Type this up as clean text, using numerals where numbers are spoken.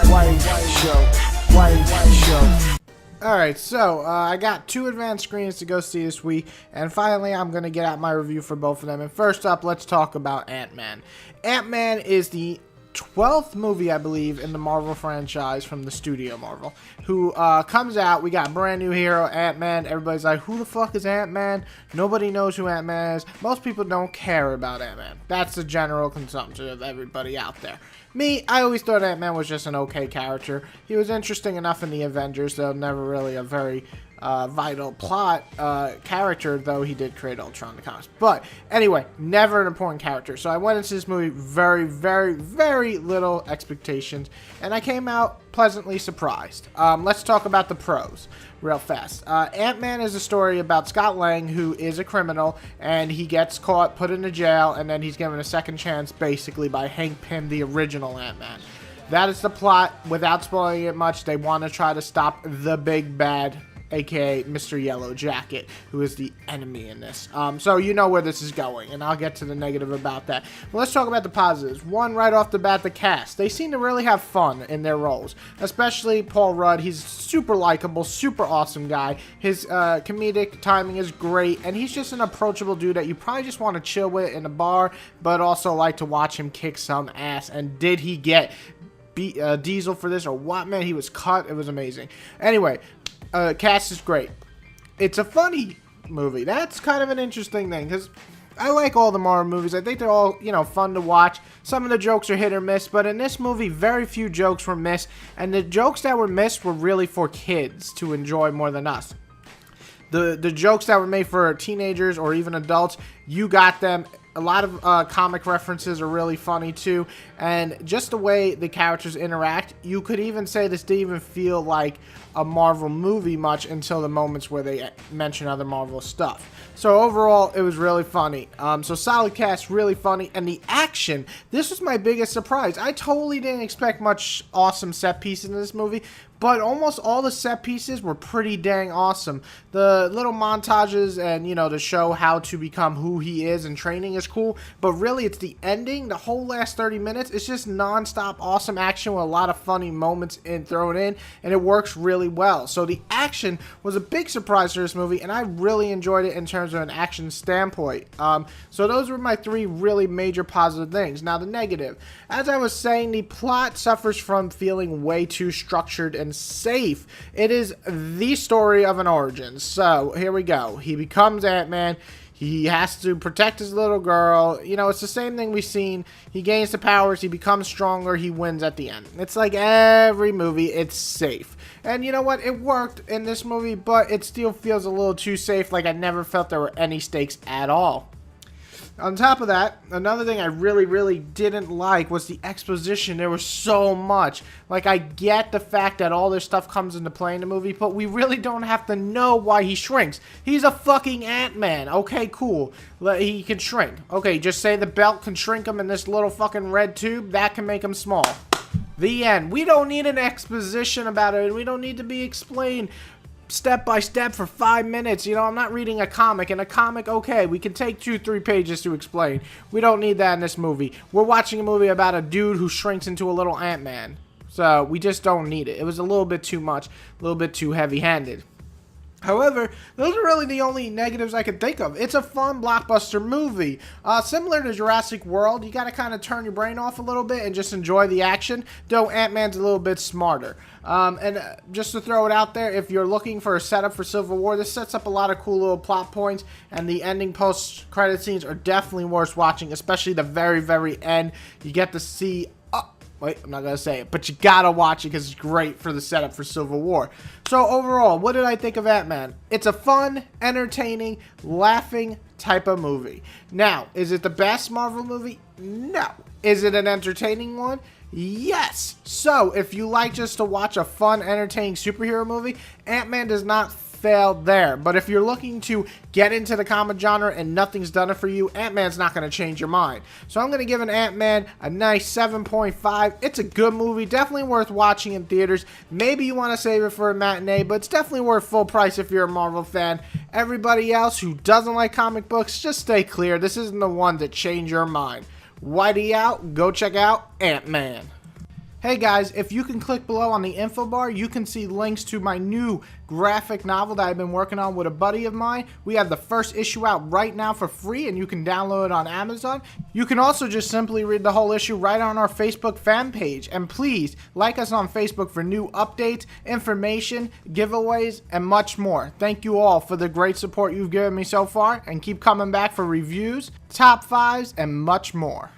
White Show. Alright, so I got 2 advanced screenings to go see this week, and finally I'm going to get out my review for both of them. And first up, let's talk about Ant-Man. Ant-Man is the 12th movie, I believe, in the Marvel franchise from the studio Marvel, who comes out. We got a brand new hero, Ant-Man. Everybody's like, who the fuck is Ant-Man? Nobody knows who Ant-Man is. Most people don't care about Ant-Man. That's the general consumption of everybody out there. Me, I always thought Ant-Man was just an okay character. He was interesting enough in the Avengers, though never really a very vital plot character, though he did create Ultron in the comics. But anyway, never an important character. So I went into this movie very, very, very little expectations, and I came out pleasantly surprised. Let's talk about the pros real fast. Ant-Man is a story about Scott Lang, who is a criminal, and he gets caught, put into jail, and then he's given a second chance basically by Hank Pym, the original Ant-Man. That is the plot. Without spoiling it much, they want to try to stop the big bad, aka Mr. Yellow Jacket, who is the enemy in this. So you know where this is going, and I'll get to the negative about that. But let's talk about the positives. One, right off the bat, the cast. They seem to really have fun in their roles, especially Paul Rudd. He's super likable, super awesome guy. His comedic timing is great, and he's just an approachable dude that you probably just want to chill with in a bar, but also like to watch him kick some ass. And did he get Diesel for this or what? Man, he was cut. It was amazing. Anyway, cast is great. It's a funny movie. That's kind of an interesting thing, because I like all the Marvel movies. I think they're all, fun to watch. Some of the jokes are hit or miss, but in this movie, very few jokes were missed, and the jokes that were missed were really for kids to enjoy more than us. The jokes that were made for teenagers or even adults, you got them. A lot of comic references are really funny too, and just the way the characters interact, you could even say this didn't even feel like a Marvel movie much until the moments where they mention other Marvel stuff. So overall, it was really funny. So solid cast, really funny, and the action, this was my biggest surprise. I totally didn't expect much awesome set pieces in this movie, but almost all the set pieces were pretty dang awesome. The little montages and, to show how to become who he is and training is cool, but really it's the ending, the whole last 30 minutes, it's just non-stop awesome action with a lot of funny moments thrown in, and it works really well. So the action was a big surprise for this movie, and I really enjoyed it in terms of an action standpoint. So those were my 3 really major positive things. Now the negative, as I was saying, the plot suffers from feeling way too structured and safe. It is the story of an origin. So here we go. He becomes Ant-Man. He has to protect his little girl. It's the same thing we've seen. He gains the powers. He becomes stronger. He wins at the end. It's like every movie. It's safe. And you know what? It worked in this movie, but it still feels a little too safe. Like I never felt there were any stakes at all. On top of that, another thing I really, really didn't like was the exposition. There was so much. Like, I get the fact that all this stuff comes into play in the movie, but we really don't have to know why he shrinks. He's a fucking Ant-Man. Okay, cool. He can shrink. Okay, just say the belt can shrink him in this little fucking red tube. That can make him small. The end. We don't need an exposition about it. We don't need to be explained step by step for 5 minutes. I'm not reading a comic. In a comic, okay, we can take 2-3 pages to explain. We don't need that in this movie. We're watching a movie about a dude who shrinks into a little Ant-Man. So we just don't need it. It was a little bit too much, a little bit too heavy-handed. However, those are really the only negatives I could think of. It's a fun blockbuster movie. Similar to Jurassic World, you got to kind of turn your brain off a little bit and just enjoy the action, though Ant-Man's a little bit smarter. And just to throw it out there, if you're looking for a setup for Civil War, this sets up a lot of cool little plot points, and the ending post-credit scenes are definitely worth watching, especially the very, very end. You get to see... Wait, I'm not going to say it, but you got to watch it because it's great for the setup for Civil War. So overall, what did I think of Ant-Man? It's a fun, entertaining, laughing type of movie. Now, is it the best Marvel movie? No. Is it an entertaining one? Yes. So, if you like just to watch a fun, entertaining superhero movie, Ant-Man does not fail there. But if you're looking to get into the comic genre and nothing's done it for you, Ant-Man's not going to change your mind. So I'm going to give an Ant-Man a nice 7.5. It's a good movie, definitely worth watching in theaters. Maybe you want to save it for a matinee, but it's definitely worth full price if you're a Marvel fan. Everybody else who doesn't like comic books, just stay clear. This isn't the one to change your mind. Whitey out, go check out Ant-Man. Hey guys, if you can click below on the info bar, you can see links to my new graphic novel that I've been working on with a buddy of mine. We have the first issue out right now for free, and you can download it on Amazon. You can also just simply read the whole issue right on our Facebook fan page. And please like us on Facebook for new updates, information, giveaways, and much more. Thank you all for the great support you've given me so far, and keep coming back for reviews, top 5s, and much more.